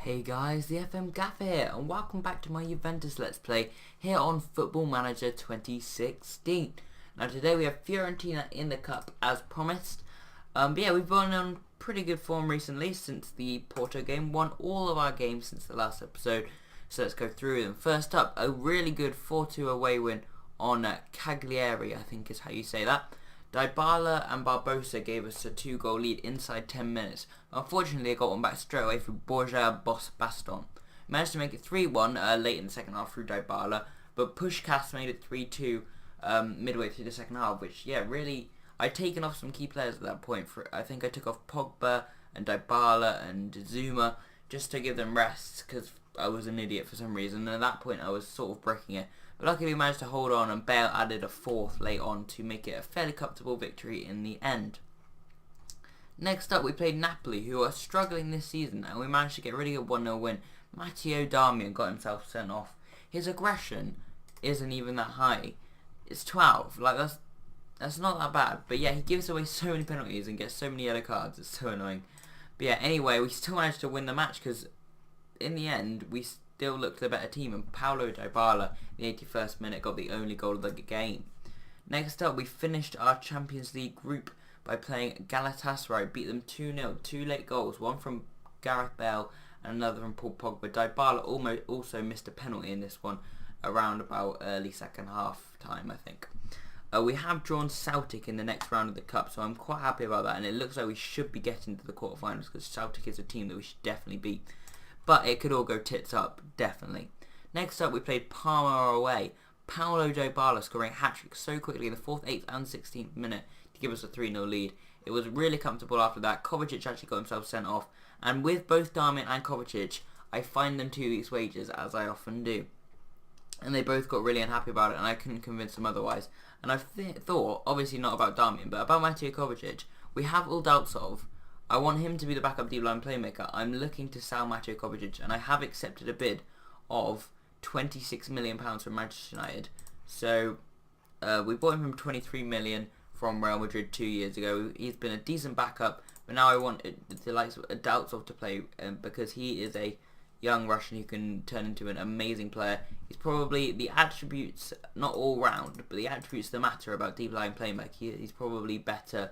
Hey guys, the FM Gaffer here, and welcome back to my Juventus Let's Play here on Football Manager 2016. Now today we have Fiorentina in the cup as promised. But yeah, we've been on pretty good form recently since the Porto game. Won all of our games since the last episode, so let's go through them. First up, a really good 4-2 away win on Cagliari, I think is how you say that. Dybala and Barbosa gave us a 2-goal lead inside 10 minutes. Unfortunately, they got one back straight away through Borja Baston. Managed to make it 3-1 late in the second half through Dybala, but Puskás made it 3-2 midway through the second half, which, yeah, really, I'd taken off some key players at that point. I think I took off Pogba and Dybala and Zuma just to give them rest, because I was an idiot for some reason, and at that point I was sort of breaking it. But luckily we managed to hold on, and Bale added a fourth late on to make it a fairly comfortable victory in the end. Next up we played Napoli, who are struggling this season, and we managed to get a really good 1-0 win. Matteo Darmian got himself sent off. His aggression isn't even that high. It's 12. Like, that's not that bad. But yeah, he gives away so many penalties and gets so many yellow cards. It's so annoying. But yeah, anyway, we still managed to win the match because in the end we still looked the better team, and Paulo Dybala in the 81st minute got the only goal of the game. Next up, we finished our Champions League group by playing Galatasaray. Beat them 2-0. 2 late goals, one from Gareth Bale and another from Paul Pogba. Dybala also missed a penalty in this one around about early second half time, I think. We have drawn Celtic in the next round of the Cup, so I'm quite happy about that, and it looks like we should be getting to the quarterfinals because Celtic is a team that we should definitely beat. But it could all go tits up, definitely. Next up, we played Parma away. Paulo Dybala scoring a hat-trick so quickly in the 4th, 8th and 16th minute to give us a 3-0 lead. It was really comfortable after that. Kovacic actually got himself sent off. And with both Darmian and Kovacic, I fined them 2 weeks' wages, as I often do. And they both got really unhappy about it, and I couldn't convince them otherwise. And I thought, obviously not about Darmian, but about Mateo Kovacic, we have all doubts of. I want him to be the backup deep line playmaker. I'm looking to sell Mateo Kovacic, and I have accepted a bid of £26 million from Manchester United. So we bought him from 23 million from Real Madrid 2 years ago. He's been a decent backup, but now I want the likes of Adaltsov to play because he is a young Russian who can turn into an amazing player. He's probably the attributes, not all round, but the attributes that matter about deep line playmaker. He's probably better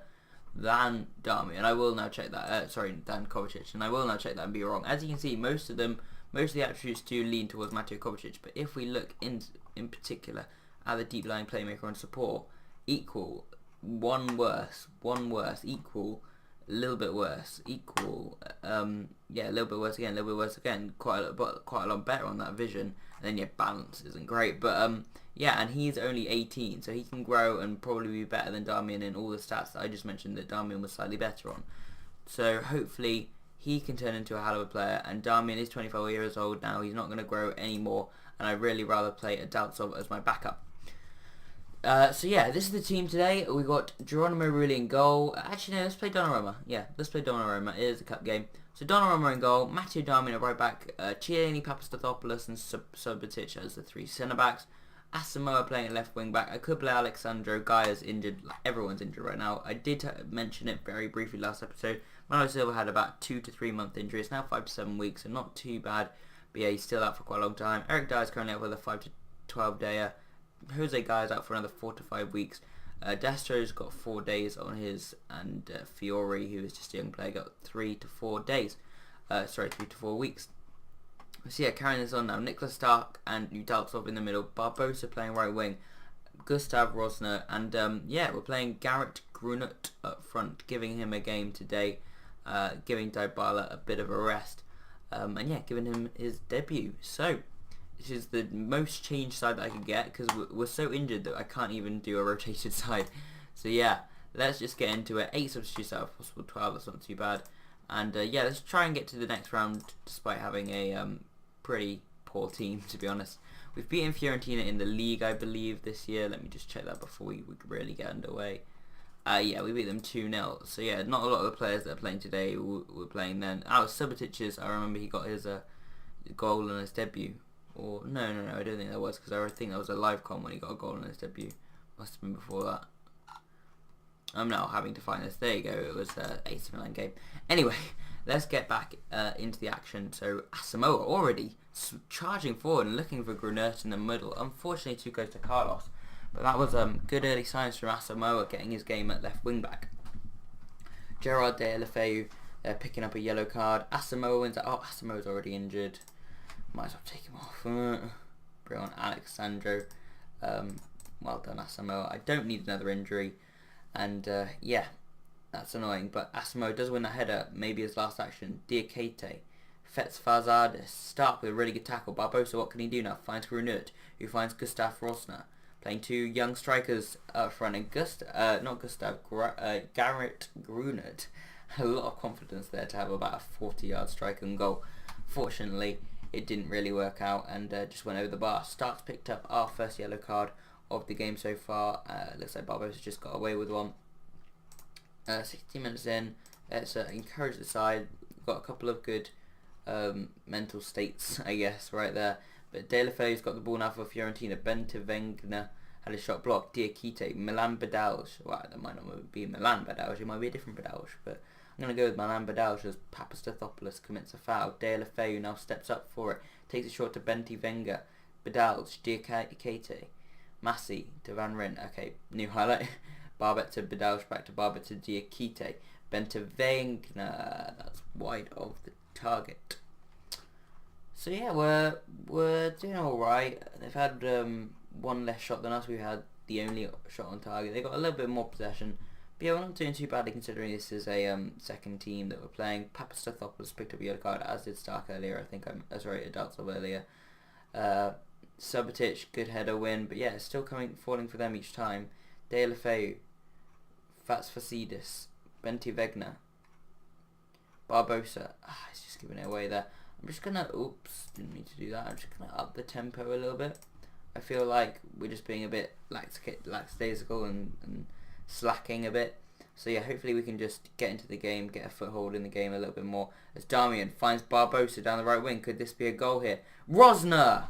than Darmian, and I will now check that. Than Kovacic, and I will now check that and be wrong. As you can see, most of the attributes do lean towards Mateo Kovacic, but if we look in particular at the deep line playmaker and support, equal, one worse, equal, a little bit worse, equal, a little bit worse again, quite a lot better on that vision, and then balance isn't great, but and he's only 18, so he can grow and probably be better than Darmian in all the stats that I just mentioned that Darmian was slightly better on. So hopefully he can turn into a hell of a player, and Darmian is 25 years old now. He's not going to grow anymore, and I'd really rather play Adaltsov as my backup. So yeah, this is the team today. We got Geronimo Rulli in goal. Actually, no, let's play Donnarumma. Yeah, let's play Donnarumma. It is a cup game. So Donnarumma in goal, Matteo Darmian at right back, Chiellini, Papastathopoulos and Subotic as the 3 centre-backs. Asamoah playing at left wing back. I could play Alexandro. Gaia's injured. Like, everyone's injured right now. I did mention it very briefly last episode. Manuel Silva had about 2 to 3 month injury. It's now 5 to 7 weeks, so not too bad. But yeah, he's still out for quite a long time. Eric Dyer is currently out with a 5 to 12 dayer. Jose Gaia's out for another 4 to 5 weeks. Destro's got 4 days on his, and Fiore, who is just a young player, got 3 to 4 days. 3 to 4 weeks. So yeah, carrying this on now. Nicholas Stark and Udaltsov in the middle. Barbosa playing right wing. Gustav Rosner. And we're playing Garrett Grunert up front, giving him a game today. Giving Dybala a bit of a rest. Giving him his debut. So this is the most changed side that I can get because we're so injured that I can't even do a rotated side. So yeah, let's just get into it. 8 substitutes out of possible 12. That's not too bad. And let's try and get to the next round despite having a pretty poor team, to be honest. We've beaten Fiorentina in the league, I believe, this year. Let me just check that before we really get underway. We beat them 2-0. So yeah, not a lot of the players that are playing today were playing then. Subotic's, I remember he got his goal on his debut. Or no, I don't think that was, because I think that was a live com when he got a goal on his debut. Must have been before that. I'm now having to find this. There you go, it was AC Milan game. Anyway, let's get back into the action. So Asamoah already charging forward and looking for Grunert in the middle. Unfortunately, too close to Carlos. But that was good early signs from Asamoah getting his game at left wing back. Gerard Deulofeu picking up a yellow card. Asamoah wins it. Oh, Asamoah's already injured. Might as well take him off. Brilliant, Alexandro. Well done, Asamoah. I don't need another injury. And yeah, that's annoying. But Asamoah does win that header. Maybe his last action. Diakite. Fets Farzadis. Stark with a really good tackle. Barbosa, what can he do now? Finds Grunert, who finds Gustav Rosner. Playing two young strikers up front. And Garrett Grunert. A lot of confidence there to have about a 40-yard strike and goal. Fortunately, it didn't really work out and just went over the bar. Starks picked up our first yellow card of the game so far. Looks like Barbosa just got away with one. 60 minutes in, let's encourage the side. Got a couple of good mental states, I guess, right there. But Deulofeu's got the ball now for Fiorentina. Bentavengna had a shot blocked. Diakite, Milan Badalj. Well, that might not be Milan Badalj, it might be a different Badalj, but I'm going to go with Milan Badalj as Papastathopoulos commits a foul. Deulofeu now steps up for it. Takes it short to Bentivenga. Badalj, Diakite, Massi to Van Rijn. Okay, new highlight. Barbet to Badalj, back to Barbet to Diakite. Bentavengna, that's wide of the target. So yeah, we're doing alright. They've had one less shot than us. We had the only shot on target. They got a little bit more possession. But yeah, we're not doing too badly considering this is a second team that we're playing. Papastathopoulos picked up a yellow card, as did Stark earlier. I think Adaltsov earlier. Subotic, good header win. But yeah, it's still falling for them each time. Deulofeu, Fatzfasidis, Bentivegna, Barbosa. He's just giving it away there. I'm just gonna, oops, didn't mean to do that. I'm just gonna up the tempo a little bit. I feel like we're just being a bit lackadaisical and slacking a bit. So yeah, hopefully we can just get into the game, get a foothold in the game a little bit more. As Damian finds Barbosa down the right wing. Could this be a goal here? Rosner!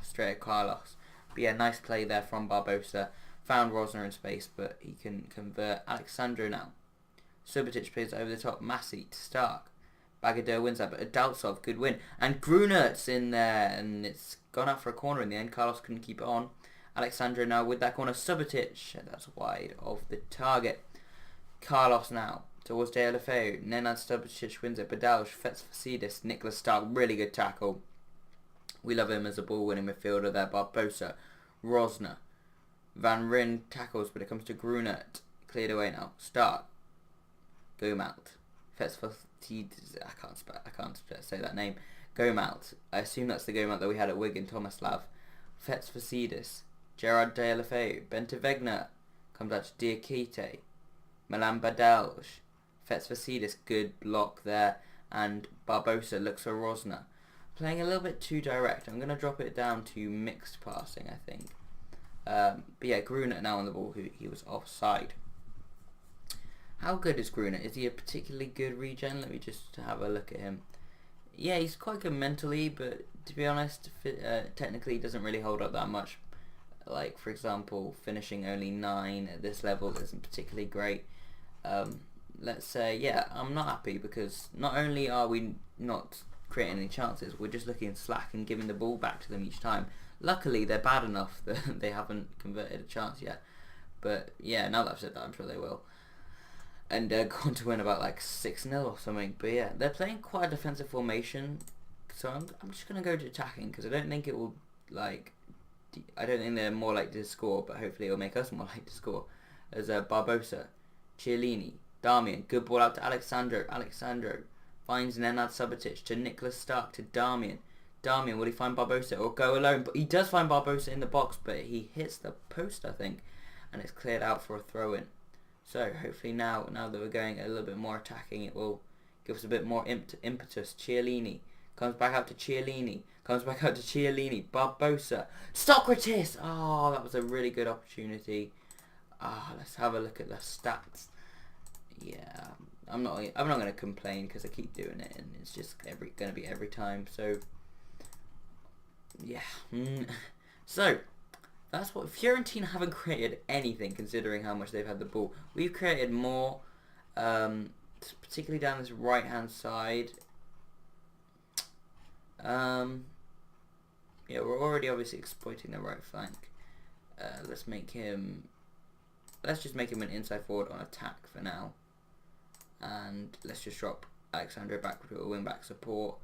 Straight at Carlos. But yeah, nice play there from Barbosa. Found Rosner in space, but he can convert. Alexandro now. Subotic plays over the top. Massi to Stark. Bagadeur wins that, but Adaltsov, good win. And Grunert's in there, and it's gone out for a corner in the end. Carlos couldn't keep it on. Alexandro now with that corner. Subotic, that's wide of the target. Carlos now towards Deulofeu. Nenad Subotic wins it. Badalj, Fatzfasidis, Nicholas Stark, really good tackle. We love him as a ball-winning midfielder there. Barbosa, Rosner. Van Rijn tackles, but it comes to Grunert. Cleared away now. Stark. Gomalt. Fatzfasidis, I can't say that name. Gomalt. I assume that's the Gomalt that we had at Wigan. Tomislav. Fatzfasidis. Gerard Deulofeu. Bentavegna. Comes out to Diakite. Milan Badalj. Fatzfasidis, good block there. And Barbosa looks for Rosner. Playing a little bit too direct. I'm going to drop it down to mixed passing, I think. But yeah, Grunert now on the ball, he was offside. How good is Grunert? Is he a particularly good regen? Let me just have a look at him. Yeah, he's quite good mentally, but to be honest, technically he doesn't really hold up that much. Like, for example, finishing only 9 at this level isn't particularly great. Let's say, yeah, I'm not happy because not only are we not creating any chances, we're just looking slack and giving the ball back to them each time. Luckily, they're bad enough that they haven't converted a chance yet. But yeah, now that I've said that, I'm sure they will. And gone to win about like 6-0 or something. But yeah, they're playing quite a defensive formation. So I'm just going to go to attacking because I don't think it will, like, I don't think they're more likely to score, but hopefully it will make us more likely to score. As Barbosa, Chiellini, Damian, good ball out to Alexandro. Alexandro finds Nenad Subotic to Nicholas Stark to Damian. Damian, will he find Barbosa or go alone? But he does find Barbosa in the box, but he hits the post, I think, and it's cleared out for a throw-in. So hopefully now that we're going a little bit more attacking, it will give us a bit more impetus. Chiellini comes back out to Chiellini. Comes back out to Chiellini. Barbosa. Socrates! Oh, that was a really good opportunity. Let's have a look at the stats. Yeah, I'm not going to complain because I keep doing it and it's just going to be every time. So yeah. So that's what Fiorentina haven't created anything considering how much they've had the ball. We've created more particularly down this right hand side. Yeah, we're already obviously exploiting the right flank. Let's just make him an inside forward on attack for now, and let's just drop Alexandro back to a wing back support.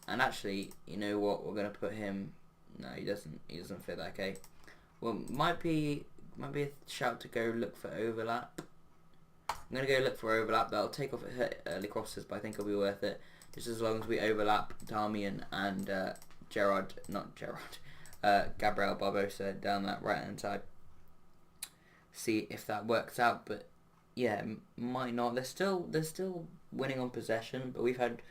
And actually, you know what? We're gonna put him. No, he doesn't. He doesn't fit that. Okay. Well, might be a shout to go look for overlap. I'm gonna go look for overlap. That'll take off early crosses, but I think it'll be worth it. Just as long as we overlap Darmian and Gabriel Barbosa down that right hand side. See if that works out, but yeah, might not. They're still winning on possession, but we've had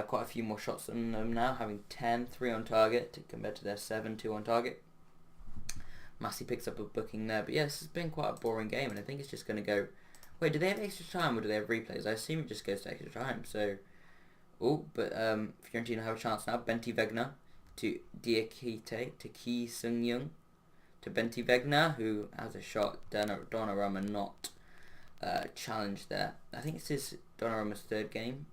quite a few more shots than them now, having 10, 3 on target compared to their 7, 2 on target. Massey picks up a booking there, but yeah, this has been quite a boring game, and I think it's just going to go. Wait, do they have extra time or do they have replays? I assume it just goes to extra time. So, Fiorentina have a chance now. Benti Wegner to Diakite to Ki Sung Young to Benti Wegner, who has a shot. Donnarumma not challenged there. I think it's his Donnarumma's 3rd game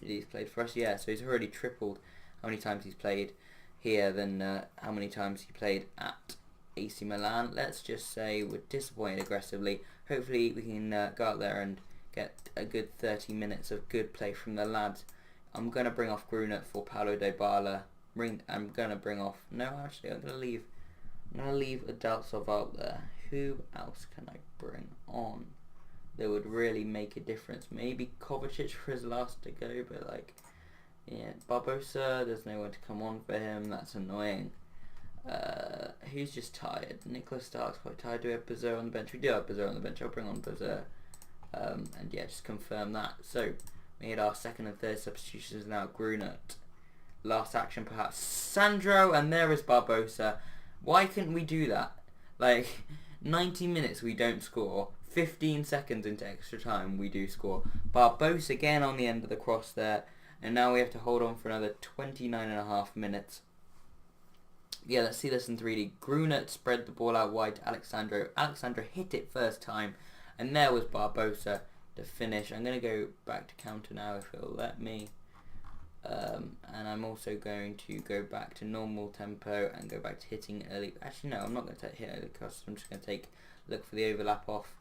he's played for us. Yeah, so he's already tripled how many times he's played here than how many times he played at AC Milan. Let's just say we're disappointed aggressively. Hopefully we can go out there and get a good 30 minutes of good play from the lads. I'm going to bring off Gruner for Paulo Dybala. I'm going to bring off... No, actually, I'm going to leave Adaltsov out there. Who else can I bring on that would really make a difference? Maybe Kovacic for his last to go, but like... Yeah, Barbosa, there's no one to come on for him. That's annoying. Who's just tired? Nicholas Stark's quite tired. Do we have Bazur on the bench? We do have Bazur on the bench. I'll bring on Bazur. And yeah, just confirm that. So, we had our 2nd and 3rd substitutions now. Grunert. Last action perhaps. Sandro, and there is Barbosa. Why couldn't we do that? Like, 90 minutes we don't score. 15 seconds into extra time we do score. Barbosa again on the end of the cross there. And now we have to hold on for another 29.5 minutes. Yeah, let's see this in 3D. Grunert spread the ball out wide to Alexandro. Alexandro hit it first time. And there was Barbosa to finish. I'm going to go back to counter now if it'll let me. And I'm also going to go back to normal tempo and go back to hitting early. Actually, no, I'm not going to hit early crosses. I'm just going to look for the overlap off.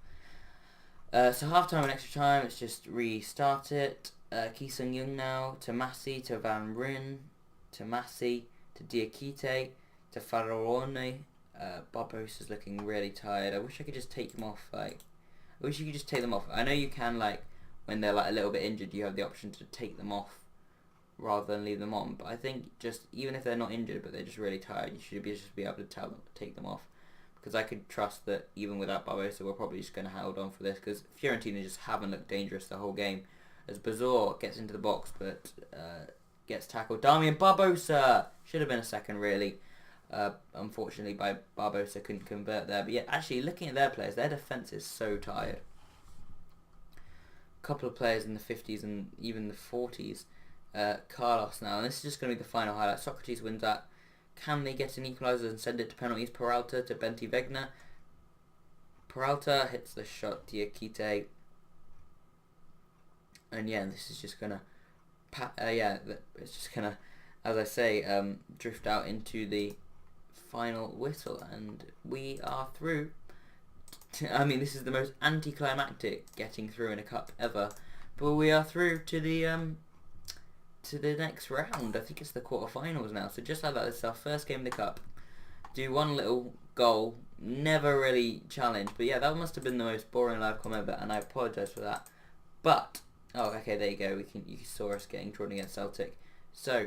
So half time and extra time. Let's just restart it. Ki Sung Young now to Massey to Van Ryn to Massey to Diakite to Farolone. Barbosa's looking really tired. I wish I could just take him off. Like, I wish you could just take them off. I know you can, like, when they're like a little bit injured, you have the option to take them off rather than leave them on. But I think just even if they're not injured, but they're just really tired, you should just be able to tell them to take them off. Because I could trust that even without Barbosa, we're probably just going to hold on for this. Because Fiorentina just haven't looked dangerous the whole game. As Bazor gets into the box, but gets tackled. Darmian Barbosa should have been a second, really. Unfortunately, Barbosa couldn't convert there. But yeah, actually, looking at their players, their defence is so tired. A couple of players in the 50s and even the 40s. Carlos now, and this is just going to be the final highlight. Socrates wins that. Can they get an equaliser and send it to penalties? Peralta to Benti Wegner. Peralta hits the shot. Diakite. And yeah, this is just gonna, it's just gonna, as I say, drift out into the final whistle, and we are through. I mean, this is the most anticlimactic getting through in a cup ever, but we are through to the next round. I think it's the quarterfinals now. So just like that, this is our first game in the cup. Do one little goal, never really challenged, but yeah, that must have been the most boring live com ever, and I apologise for that. But oh, okay, there you go. You saw us getting drawn against Celtic. So,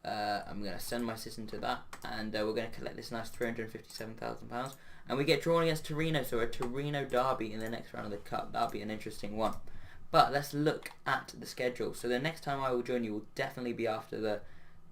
I'm going to send my assistant to that, and we're going to collect this nice £357,000, and we get drawn against Torino, so a Torino derby in the next round of the Cup. That'll be an interesting one. But let's look at the schedule. So the next time I will join you will definitely be after the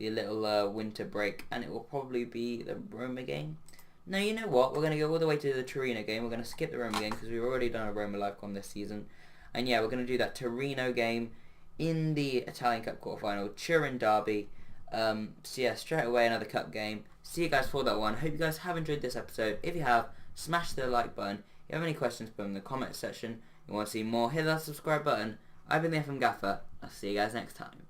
little winter break, and it will probably be the Roma game. No, you know what? We're going to go all the way to the Torino game. We're going to skip the Roma game because we've already done a Roma live com this season. And yeah, we're going to do that Torino game in the Italian Cup quarterfinal, Turin derby. So yeah, straight away another cup game. See you guys for that one. Hope you guys have enjoyed this episode. If you have, smash the like button. If you have any questions, put them in the comment section. If you want to see more, hit that subscribe button. I've been the FM Gaffer. I'll see you guys next time.